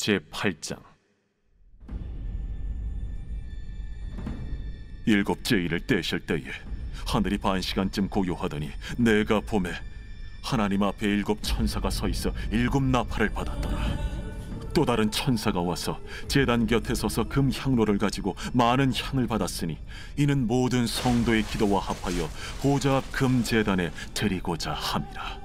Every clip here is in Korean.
제8장. 일곱째 일을 떼실 때에 하늘이 반시간쯤 고요하더니 내가 보매 하나님 앞에 일곱 천사가 서 있어 일곱 나팔을 받았더라. 또 다른 천사가 와서 제단 곁에 서서 금 향로를 가지고 많은 향을 받았으니 이는 모든 성도의 기도와 합하여 보좌 앞 금 제단에 드리고자 함이라.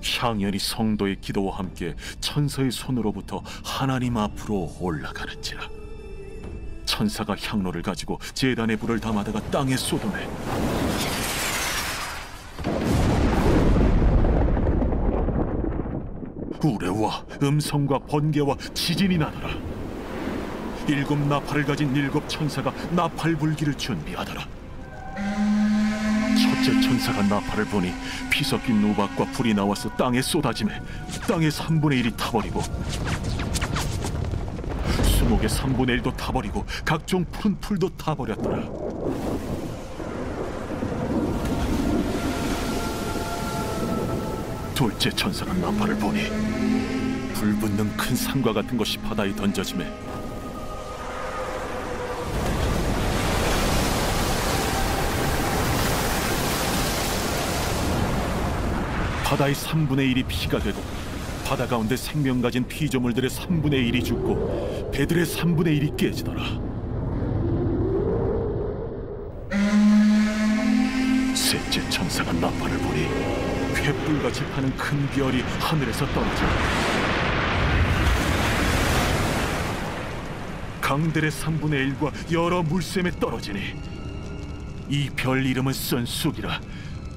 향연이 성도의 기도와 함께 천사의 손으로부터 하나님 앞으로 올라가는지라. 천사가 향로를 가지고 제단에 불을 담아다가 땅에 쏟으매 우레와 음성과 번개와 지진이 나더라. 일곱 나팔을 가진 일곱 천사가 나팔 불기를 준비하더라. 첫째 천사가 나팔을 부니 피 섞인 우박과 불이 나와서 땅에 쏟아지매 땅의 3분의 1이 타버리고 수목의 3분의 1도 타버리고 각종 푸른 풀도 타버렸더라. 둘째 천사가 나팔을 부니 불붙는 큰 산과 같은 것이 바다에 던져지매 바다의 3분의 1이 피가 되고 바다 가운데 생명 가진 피조물들의 3분의 1이 죽고 배들의 3분의 1이 깨지더라. 셋째 천사가 나팔을 부니 횃불같이 타는 큰 별이 하늘에서 떨어져 강들의 3분의 1과 여러 물샘에 떨어지니 이 별 이름은 쓴 쑥이라.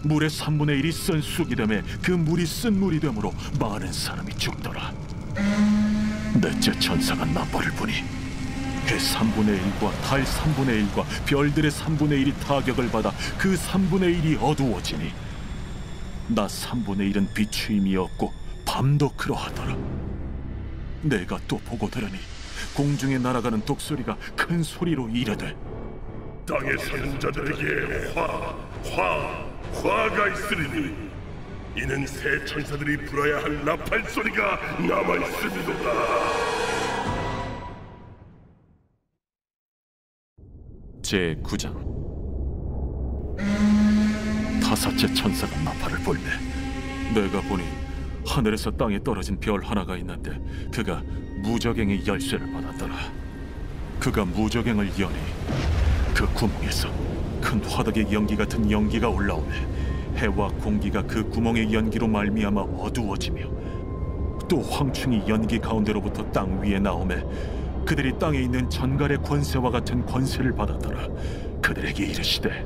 물의 3분의 1이 쓴 쑥이 되매 그 물이 쓴 물이 되므로 많은 사람이 죽더라. 넷째 천사가 나팔을 부니 해 3분의 1과 달 3분의 1과 별들의 3분의 1이 타격을 받아 그 3분의 1이 어두워지니 낮 3분의 1은 비추임이 없고 밤도 그러하더라. 내가 또 보고 들으니 공중에 날아가는 독소리가 큰 소리로 이르되 땅에 사는 자들에게 화가 있으리니 이는 새 천사들이 불어야 할 나팔 소리가 남아있음이로다. 제9장. 다섯째 천사가 나팔을 불매 내가 보니 하늘에서 땅에 떨어진 별 하나가 있는데 그가 무저갱의 열쇠를 받았더라. 그가 무저갱을 여니 그 구멍에서 큰 화덕의 연기 같은 연기가 올라오매 해와 공기가 그 구멍의 연기로 말미암아 어두워지며 또 황충이 연기 가운데로부터 땅 위에 나오매 그들이 땅에 있는 전갈의 권세와 같은 권세를 받았더라. 그들에게 이르시되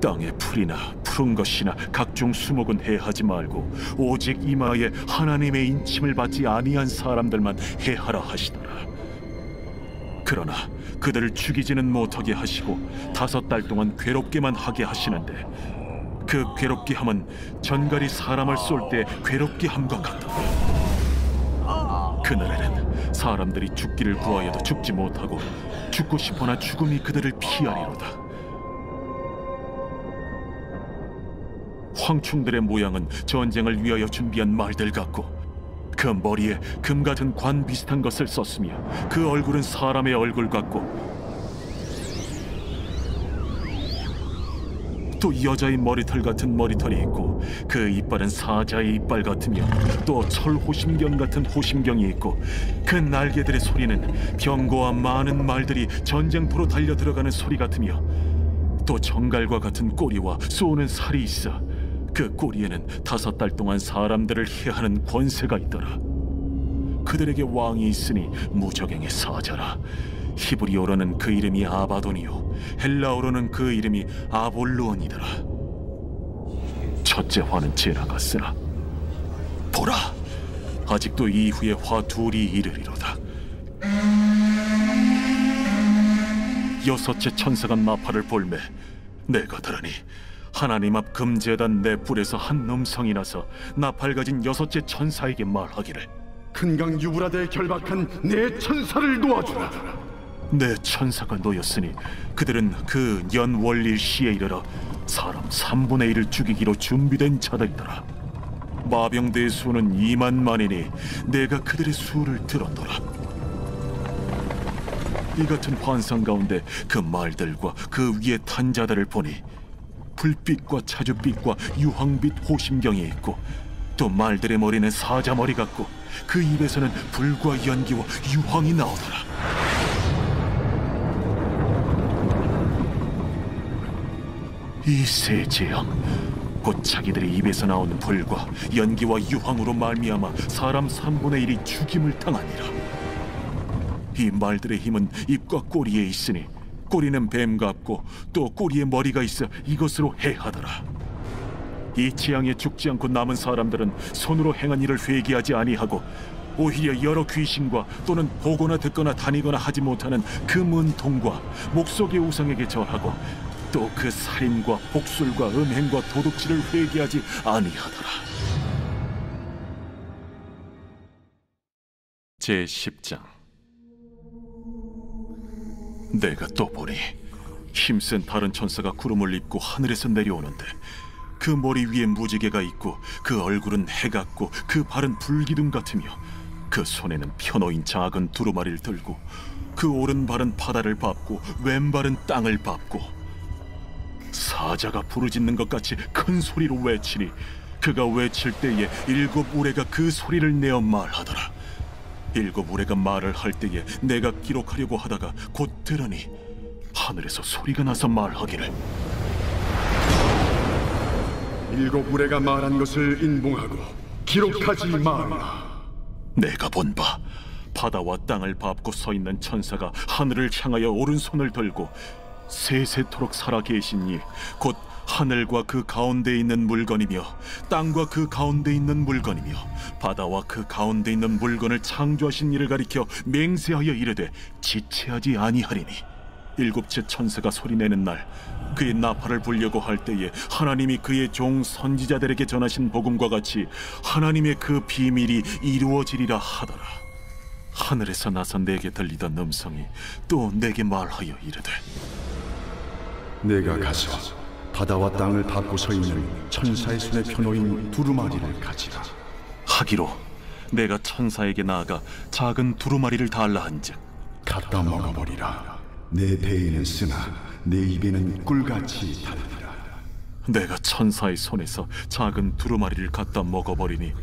땅의 풀이나 푸른 것이나 각종 수목은 해하지 말고 오직 이마에 하나님의 인침을 받지 아니한 사람들만 해하라 하시더라. 그러나 그들을 죽이지는 못하게 하시고 5달 동안 괴롭게만 하게 하시는데 그 괴롭게 함은 전갈이 사람을 쏠 때 괴롭게 함과 같더라. 그날에는 사람들이 죽기를 구하여도 죽지 못하고 죽고 싶으나 죽음이 그들을 피하리로다. 황충들의 모양은 전쟁을 위하여 준비한 말들 같고 그 머리에 금 같은 관 비슷한 것을 썼으며 그 얼굴은 사람의 얼굴 같고 또 여자의 머리털 같은 머리털이 있고 그 이빨은 사자의 이빨 같으며 또 철호심경 같은 호심경이 있고 그 날개들의 소리는 병거와 많은 말들이 전쟁터로 달려 들어가는 소리 같으며 또 정갈과 같은 꼬리와 쏘는 살이 있어 그 꼬리에는 5달 동안 사람들을 해하는 권세가 있더라. 그들에게 왕이 있으니 무저갱의 사자라. 히브리어로는 그 이름이 아바돈이요 헬라어로는 그 이름이 아볼루온이더라. 첫째 화는 지나갔으나 보라, 아직도 이후에 화 둘이 이르리로다. 여섯째 천사가 나팔을 불매 내가 들으니 하나님 앞 금제단 네 뿔에서 한 음성이 나서 나팔 가진 여섯째 천사에게 말하기를 큰 강 유브라데에 결박한 네 천사를 놓아주라. 네 천사가 놓였으니 그들은 그 연월일 시에 이르러 사람 3분의 1을 죽이기로 준비된 자들이더라. 마병대의 수는 2만만이니 내가 그들의 수를 들었노라. 이 같은 환상 가운데 그 말들과 그 위에 탄 자들을 보니 불빛과 차주빛과 유황빛 호심경이 있고, 또 말들의 머리는 사자머리 같고 그 입에서는 불과 연기와 유황이 나오더라. 이 세 재앙, 곧 자기들의 입에서 나오는 불과 연기와 유황으로 말미암아 사람 3분의 1이 죽임을 당하니라. 이 말들의 힘은 입과 꼬리에 있으니 꼬리는 뱀 같고 또 꼬리에 머리가 있어 이것으로 해하더라. 이 재앙에 죽지 않고 남은 사람들은 손으로 행한 일을 회개하지 아니하고 오히려 여러 귀신과 또는 보거나 듣거나 다니거나 하지 못하는 그 문통과 목석의 우상에게 절하고 또 그 살인과 복술과 음행과 도둑질을 회개하지 아니하더라. 제10장. 내가 또 보니 힘센 다른 천사가 구름을 입고 하늘에서 내려오는데, 그 머리 위에 무지개가 있고 그 얼굴은 해 같고 그 발은 불기둥 같으며 그 손에는 펴놓인 작은 두루마리를 들고 그 오른발은 바다를 밟고 왼발은 땅을 밟고 사자가 부르짖는 것 같이 큰 소리로 외치니 그가 외칠 때에 7 우레가 그 소리를 내어 말하더라. 7 우레가 말을 할 때에 내가 기록하려고 하다가 곧 들으니 하늘에서 소리가 나서 말하기를, 7 우레가 말한 것을 인봉하고 기록하지 말라. 내가 본 바 바다와 땅을 밟고 서 있는 천사가 하늘을 향하여 오른손을 들고 세세토록 살아계신 이 곧 하늘과 그 가운데 있는 물건이며 땅과 그 가운데 있는 물건이며 바다와 그 가운데 있는 물건을 창조하신 이를 가리켜 맹세하여 이르되 지체하지 아니하리니, 7째 천사가 소리내는 날 그의 나팔을 불려고 할 때에 하나님이 그의 종 선지자들에게 전하신 복음과 같이 하나님의 그 비밀이 이루어지리라 하더라. 하늘에서 나서 내게 들리던 음성이 또 내게 말하여 이르되, 내가 가서 바다와 땅을 밟고 서 있는 천사의 손에 펴놓인 두루마리를 가지라. 하기로 내가 천사에게 나아가 작은 두루마리를 달라 한즉 갖다 먹어버리라. 내 배에는 쓰나 내 입에는 꿀같이 달리라. 내가 천사의 손에서 작은 두루마리를 갖다 먹어버리니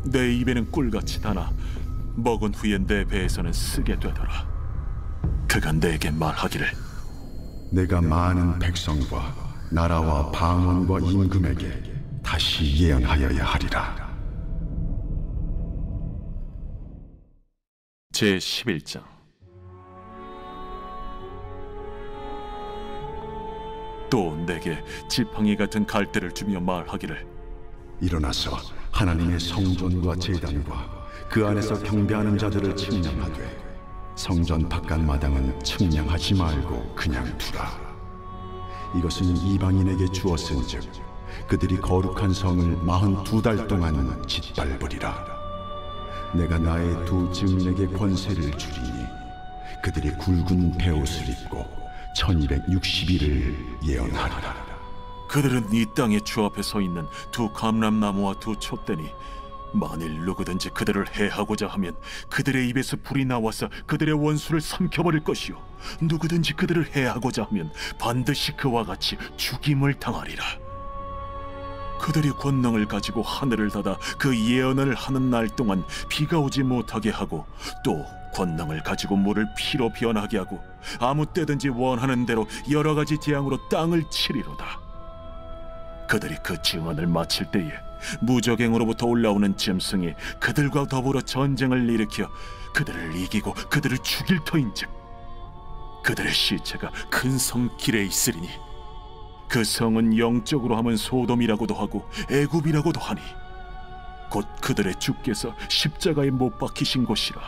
내 입에는 꿀같이 다나 먹은 후에 내 배에서는 쓰게 되더라. 그가 내게 말하기를, 내가 많은 백성과 나라와 방언과 임금에게 다시 예언하여야 하리라. 제11장. 또 내게 지팡이 같은 갈대를 주며 말하기를, 일어나서 하나님의 성전과 제단과 그 안에서 경배하는 자들을 측량하되 성전 바깥 마당은 측량하지 말고 그냥 두라. 이것은 이방인에게 주었은즉 그들이 거룩한 성을 42달 동안 짓밟으리라. 내가 나의 2 증인에게 권세를 주리니 그들이 굵은 베옷을 입고 1260일을 예언하리라. 그들은 이 땅의 주 앞에 서 있는 2 감람나무와 2 촛대니 만일 누구든지 그들을 해하고자 하면 그들의 입에서 불이 나와서 그들의 원수를 삼켜버릴 것이요, 누구든지 그들을 해하고자 하면 반드시 그와 같이 죽임을 당하리라. 그들이 권능을 가지고 하늘을 닫아 그 예언을 하는 날 동안 비가 오지 못하게 하고, 또 권능을 가지고 물을 피로 변하게 하고 아무 때든지 원하는 대로 여러 가지 재앙으로 땅을 치리로다. 그들이 그 증언을 마칠 때에 무적행으로부터 올라오는 짐승이 그들과 더불어 전쟁을 일으켜 그들을 이기고 그들을 죽일 터인즉 그들의 시체가 큰 성 길에 있으리니 그 성은 영적으로 하면 소돔이라고도 하고 애굽이라고도 하니 곧 그들의 주께서 십자가에 못 박히신 곳이라.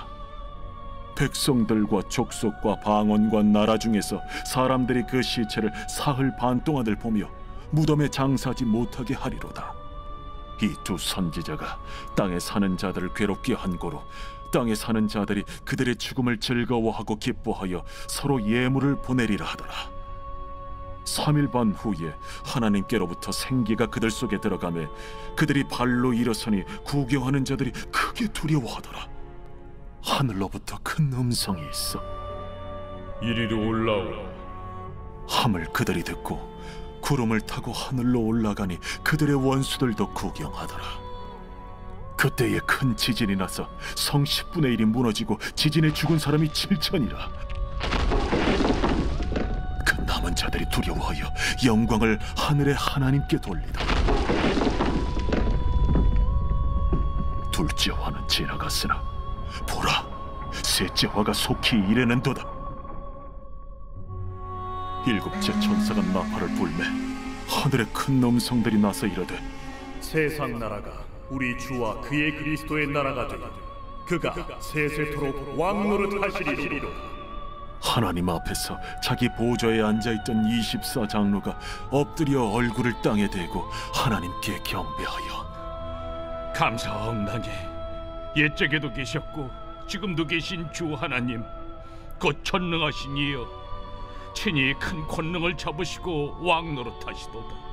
백성들과 족속과 방언과 나라 중에서 사람들이 그 시체를 사흘 반 동안을 보며 무덤에 장사하지 못하게 하리로다. 이 2 선지자가 땅에 사는 자들을 괴롭게 한 고로 땅에 사는 자들이 그들의 죽음을 즐거워하고 기뻐하여 서로 예물을 보내리라 하더라. 3일 반 후에 하나님께로부터 생기가 그들 속에 들어가매 그들이 발로 일어서니 구경하는 자들이 크게 두려워하더라. 하늘로부터 큰 음성이 있어 이리로 올라오라. 함을 그들이 듣고 구름을 타고 하늘로 올라가니 그들의 원수들도 구경하더라. 그때에 큰 지진이 나서 성 10분의 1이 무너지고 지진에 죽은 사람이 7천이라. 그 남은 자들이 두려워하여 영광을 하늘의 하나님께 돌리더라. 둘째 화는 지나갔으나 보라, 셋째 화가 속히 이르는도다. 일곱째 천사가 나팔을 불매 하늘에 큰 음성들이 나서 이르되 세상 나라가 우리 주와 그의 그리스도의 나라가 되니 그가 세세토록 왕노릇하시리로다. 하나님 앞에서 자기 보좌에 앉아있던 24장로가 엎드려 얼굴을 땅에 대고 하나님께 경배하여 감사하옵나니 옛적에도 계셨고 지금도 계신 주 하나님 곧 전능하신 이여, 친히 큰 권능을 잡으시고 왕노릇하시도다.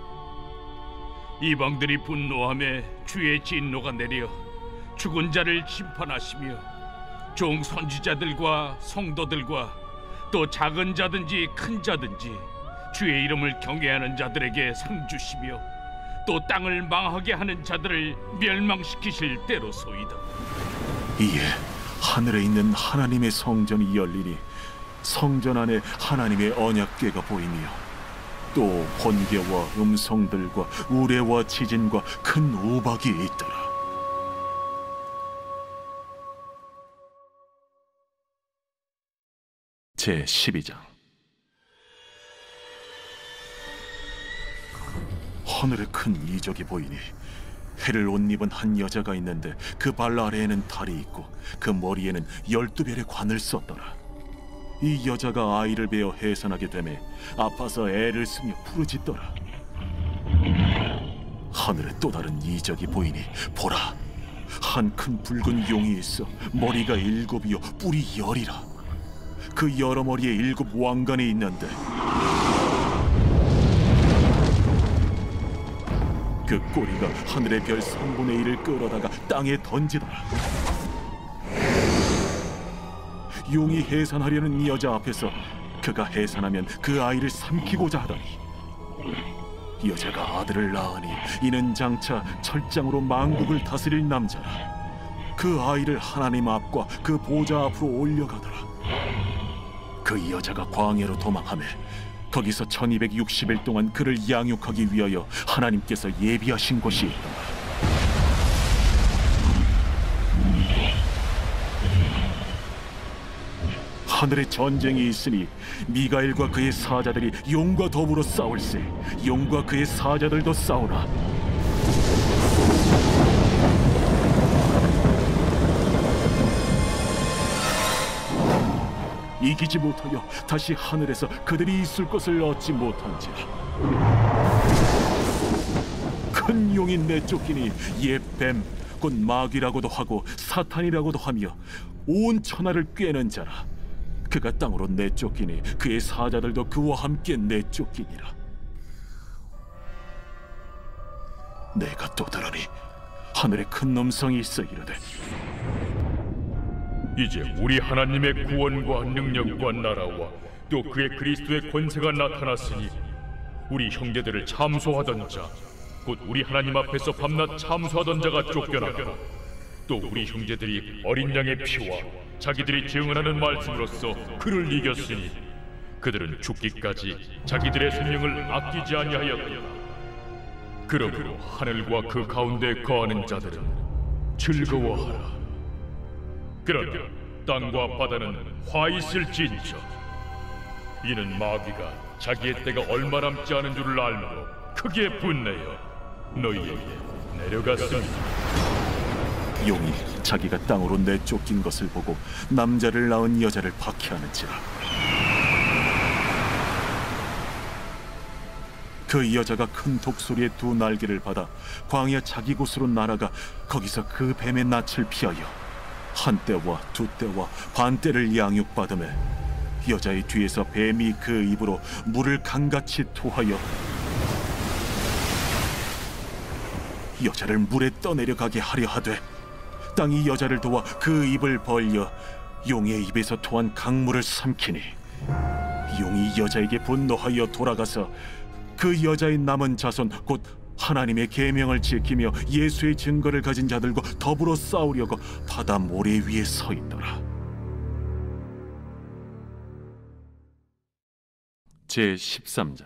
이방들이 분노하며 주의 진노가 내려 죽은 자를 심판하시며 종 선지자들과 성도들과 또 작은 자든지 큰 자든지 주의 이름을 경외하는 자들에게 상 주시며 또 땅을 망하게 하는 자들을 멸망시키실 때로소이다. 이에 하늘에 있는 하나님의 성전이 열리니 성전 안에 하나님의 언약궤가 보이며 또 번개와 음성들과 우레와 지진과 큰 우박이 있더라. 제 12장. 하늘에 큰 이적이 보이니 해를 옷 입은 한 여자가 있는데 그 발 아래에는 달이 있고 그 머리에는 12별의 관을 썼더라. 이 여자가 아이를 베어 해산하게 되매 아파서 애를 쓰며 부르짖더라. 하늘에 또 다른 이적이 보이니 보라, 한 큰 붉은 용이 있어 머리가 7이요 뿔이 10이라. 그 여러 머리에 7 왕관이 있는데 그 꼬리가 하늘의 별 3분의 1을 끌어다가 땅에 던지더라. 용이 해산하려는 이 여자 앞에서 그가 해산하면 그 아이를 삼키고자 하더니 여자가 아들을 낳으니 이는 장차 철장으로 만국을 다스릴 남자라. 그 아이를 하나님 앞과 그 보좌 앞으로 올려가더라. 그 여자가 광야로 도망하며 거기서 1260일 동안 그를 양육하기 위하여 하나님께서 예비하신 곳이 있더라. 하늘에 전쟁이 있으니 미가엘과 그의 사자들이 용과 더불어 싸울세. 용과 그의 사자들도 싸우나 이기지 못하여 다시 하늘에서 그들이 있을 것을 얻지 못한지라. 큰 용이 내쫓기니 옛 뱀 곧 마귀라고도 하고 사탄이라고도 하며 온 천하를 꿰는 자라. 그가 땅으로 내쫓기니 그의 사자들도 그와 함께 내쫓기니라. 내가 또 들으니 하늘에 큰 음성이 있어 이르되 이제 우리 하나님의 구원과 능력과 나라와 또 그의 그리스도의 권세가 나타났으니 우리 형제들을 참소하던 자, 곧 우리 하나님 앞에서 밤낮 참소하던 자가 쫓겨났고 또 우리 형제들이 어린 양의 피와 자기들이 증언하는 말씀으로써 그를 이겼으니 그들은 죽기까지 자기들의 생명을 아끼지 아니하였다. 그러므로 하늘과 그 가운데 거하는 자들은 즐거워하라. 그러나 땅과 바다는 화 있을진저 이는 마귀가 자기의 때가 얼마 남지 않은 줄을 알므로 크게 분내어 너희에게 내려갔습니다. 용이 자기가 땅으로 내쫓긴 것을 보고 남자를 낳은 여자를 박해하는지라. 그 여자가 큰 독소리의 2 날개를 받아 광야 자기 곳으로 날아가 거기서 그 뱀의 낯을 피하여 1때와 2때와 반때를 양육받으며 여자의 뒤에서 뱀이 그 입으로 물을 강같이 토하여 여자를 물에 떠내려가게 하려 하되, 땅이 여자를 도와 그 입을 벌려 용의 입에서 토한 강물을 삼키니, 용이 여자에게 분노하여 돌아가서 그 여자의 남은 자손 곧 하나님의 계명을 지키며 예수의 증거를 가진 자들과 더불어 싸우려고 바다 모래 위에 서 있더라. 제 13장.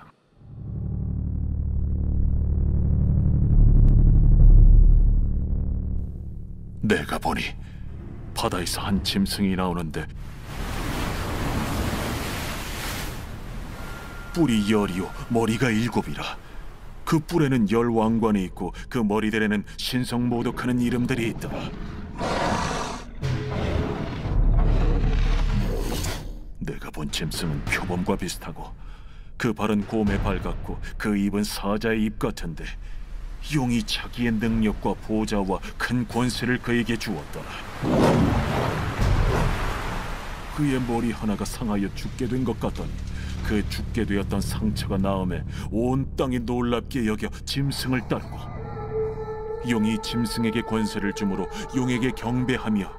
내가 보니 바다에서 한 짐승이 나오는데 뿔이 10이요 머리가 7이라. 그 뿔에는 10 왕관이 있고 그 머리들에는 신성모독하는 이름들이 있더라. 내가 본 짐승은 표범과 비슷하고 그 발은 곰의 발 같고 그 입은 사자의 입 같은데, 용이 자기의 능력과 보좌와 큰 권세를 그에게 주었더라. 그의 머리 하나가 상하여 죽게 된 것 같더니 그 죽게 되었던 상처가 나음에 온 땅이 놀랍게 여겨 짐승을 따르고, 용이 짐승에게 권세를 주므로 용에게 경배하며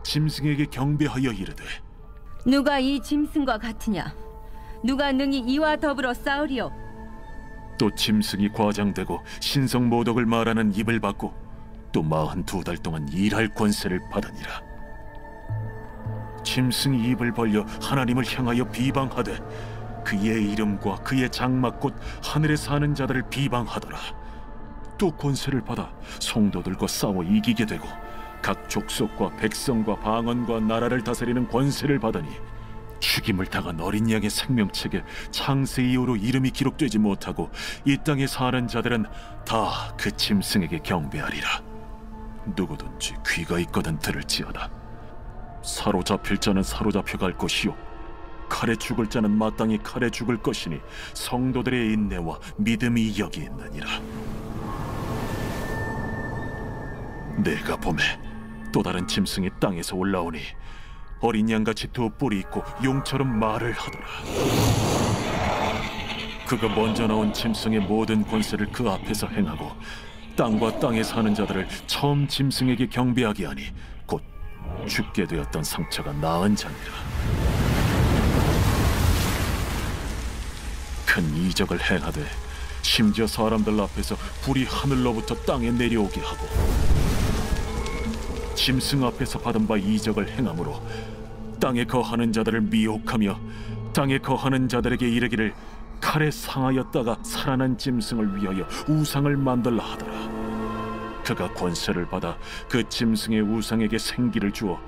짐승에게 경배하여 이르되, 누가 이 짐승과 같으냐? 누가 능히 이와 더불어 싸우리요? 또 짐승이 과장되고 신성모독을 말하는 입을 받고 또 42달 동안 일할 권세를 받으니라. 짐승이 입을 벌려 하나님을 향하여 비방하되 그의 이름과 그의 장막 곧 하늘에 사는 자들을 비방하더라. 또 권세를 받아 성도들과 싸워 이기게 되고 각 족속과 백성과 방언과 나라를 다스리는 권세를 받으니, 죽임을 당한 어린 양의 생명책에 창세 이후로 이름이 기록되지 못하고 이 땅에 사는 자들은 다 그 짐승에게 경배하리라. 누구든지 귀가 있거든 들을지어다. 사로잡힐 자는 사로잡혀 갈 것이요 칼에 죽을 자는 마땅히 칼에 죽을 것이니 성도들의 인내와 믿음이 여기 있느니라. 내가 보매 또 다른 짐승이 땅에서 올라오니 어린 양같이 2 뿔이 있고 용처럼 말을 하더라. 그가 먼저 나온 짐승의 모든 권세를 그 앞에서 행하고 땅과 땅에 사는 자들을 처음 짐승에게 경배하게 하니 곧 죽게 되었던 상처가 나은 자니라. 큰 이적을 행하되 심지어 사람들 앞에서 불이 하늘로부터 땅에 내려오게 하고, 짐승 앞에서 받은 바 이적을 행함으로 땅에 거하는 자들을 미혹하며 땅에 거하는 자들에게 이르기를 칼에 상하였다가 살아난 짐승을 위하여 우상을 만들라 하더라. 그가 권세를 받아 그 짐승의 우상에게 생기를 주어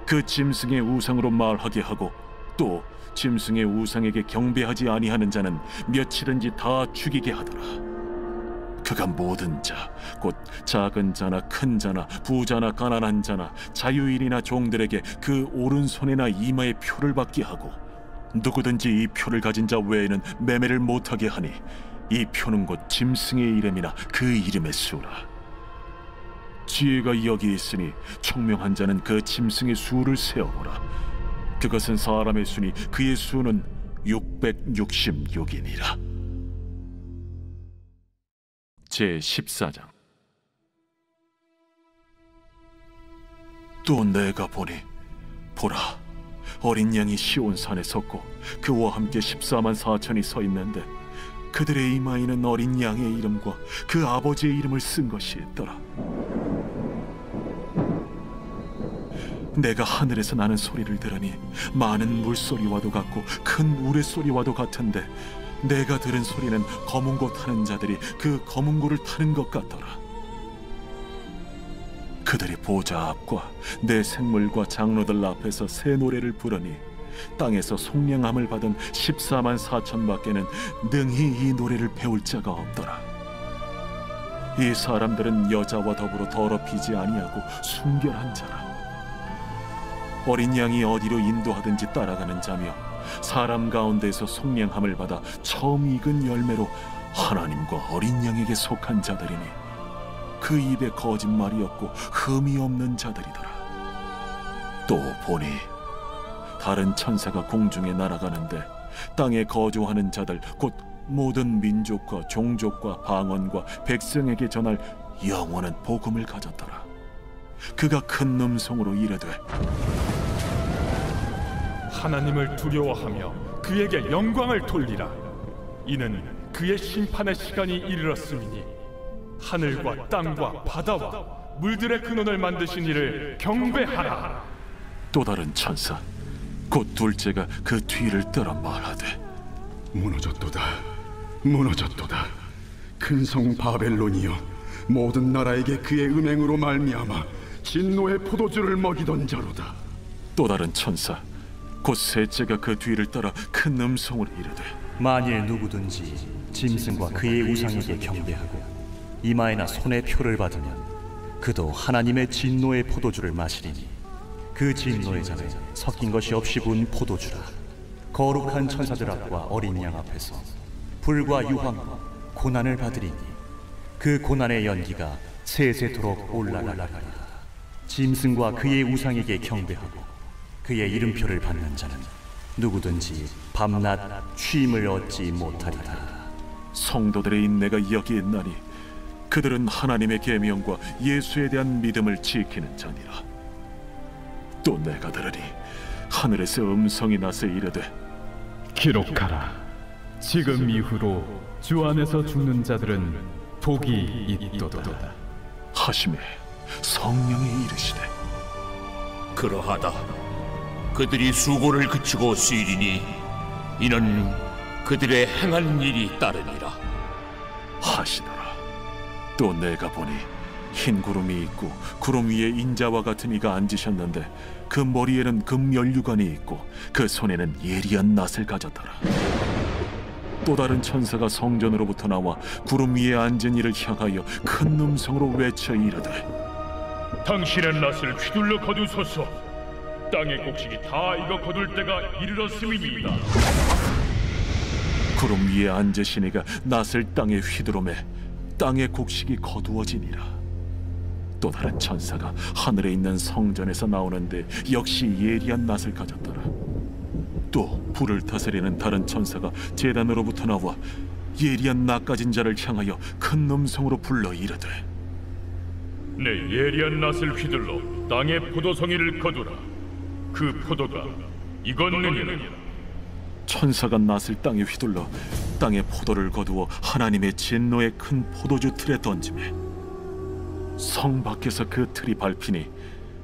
그 짐승의 우상으로 말하게 하고, 또 짐승의 우상에게 경배하지 아니하는 자는 며칠든지 다 죽이게 하더라. 그가 모든 자, 곧 작은 자나 큰 자나 부자나 가난한 자나 자유인이나 종들에게 그 오른손이나 이마에 표를 받게 하고, 누구든지 이 표를 가진 자 외에는 매매를 못하게 하니 이 표는 곧 짐승의 이름이나 그 이름의 수라. 지혜가 여기 있으니 총명한 자는 그 짐승의 수를 세어보라. 그것은 사람의 수니 그의 수는 666이니라. 제 14장. 또 내가 보니 보라, 어린 양이 시온산에 섰고 그와 함께 14만 4천이 서 있는데, 그들의 이마에는 어린 양의 이름과 그 아버지의 이름을 쓴 것이 있더라. 내가 하늘에서 나는 소리를 들으니 많은 물소리와도 같고 큰 우레소리와도 같은데, 내가 들은 소리는 검은고 타는 자들이 그 검은고를 타는 것 같더라. 그들이 보좌 앞과 내 생물과 장로들 앞에서 새 노래를 부르니 땅에서 속량함을 받은 14만 4천 밖에는 능히 이 노래를 배울 자가 없더라. 이 사람들은 여자와 더불어 더럽히지 아니하고 순결한 자라. 어린 양이 어디로 인도하든지 따라가는 자며 사람 가운데에서 속량함을 받아 처음 익은 열매로 하나님과 어린 양에게 속한 자들이니 그 입에 거짓말이 없고 흠이 없는 자들이더라. 또 보니 다른 천사가 공중에 날아가는데 땅에 거주하는 자들 곧 모든 민족과 종족과 방언과 백성에게 전할 영원한 복음을 가졌더라. 그가 큰 음성으로 이르되 하나님을 두려워하며 그에게 영광을 돌리라. 이는 그의 심판의 시간이 이르렀음이니 하늘과 땅과 바다와 물들의 근원을 만드신 이를 경배하라. 또 다른 천사 곧 둘째가 그 뒤를 따라 말하되 무너졌도다, 무너졌도다. 큰 성 바벨론이여, 모든 나라에게 그의 음행으로 말미암아 진노의 포도주를 먹이던 자로다. 또 다른 천사 곧 셋째가 그 뒤를 따라 큰 음성으로 이르되 만일 누구든지 짐승과 그의 우상에게 경배하고 이마에나 손에 표를 받으면 그도 하나님의 진노의 포도주를 마시리니 그 진노의 잔에 섞인 것이 없이 부은 포도주라. 거룩한 천사들 앞과 어린 양 앞에서 불과 유황과 고난을 받으리니 그 고난의 연기가 세세토록 올라가리라. 짐승과 그의 우상에게 경배하고 그의 이름표를 받는 자는 누구든지 밤낮 쉼을 얻지 못하리라. 성도들의 인내가 여기에 있나니 그들은 하나님의 계명과 예수에 대한 믿음을 지키는 자니라. 또 내가 들으니 하늘에서 음성이 나서 이르되 기록하라. 지금 이후로 주 안에서 죽는 자들은 복이 있도다 하시매 성령이 이르시되 그러하다. 그들이 수고를 그치고 쉬리니 이는 그들의 행한 일이 따르니라 하시더라. 또 내가 보니 흰 구름이 있고 구름 위에 인자와 같은 이가 앉으셨는데 그 머리에는 금연류관이 있고 그 손에는 예리한 낫을 가졌더라. 또 다른 천사가 성전으로부터 나와 구름 위에 앉은 이를 향하여 큰 음성으로 외쳐 이르되 당신의 낫을 휘둘러 거두소서. 땅의 곡식이 다 익어 거둘 때가 이르렀음이니이다. 구름 위에 앉으신 이가 낫을 땅에 휘두르매 땅의 곡식이 거두어지니라. 또 다른 천사가 하늘에 있는 성전에서 나오는데 역시 예리한 낫을 가졌더라. 또 불을 다스리는 다른 천사가 제단으로부터 나와 예리한 낫 가진 자를 향하여 큰 음성으로 불러 이르되 내 예리한 낫을 휘둘러 땅의 포도송이를 거두라. 그 포도가 익었느니라. 천사가 낫을 땅에 휘둘러 땅의 포도를 거두어 하나님의 진노의 큰 포도주 틀에 던지매 성 밖에서 그 틀이 밟히니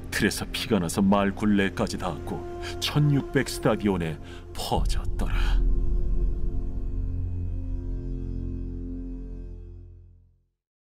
틀에서 피가 나서 말 굴레까지 닿았고 1600 스타디온에 퍼졌더라.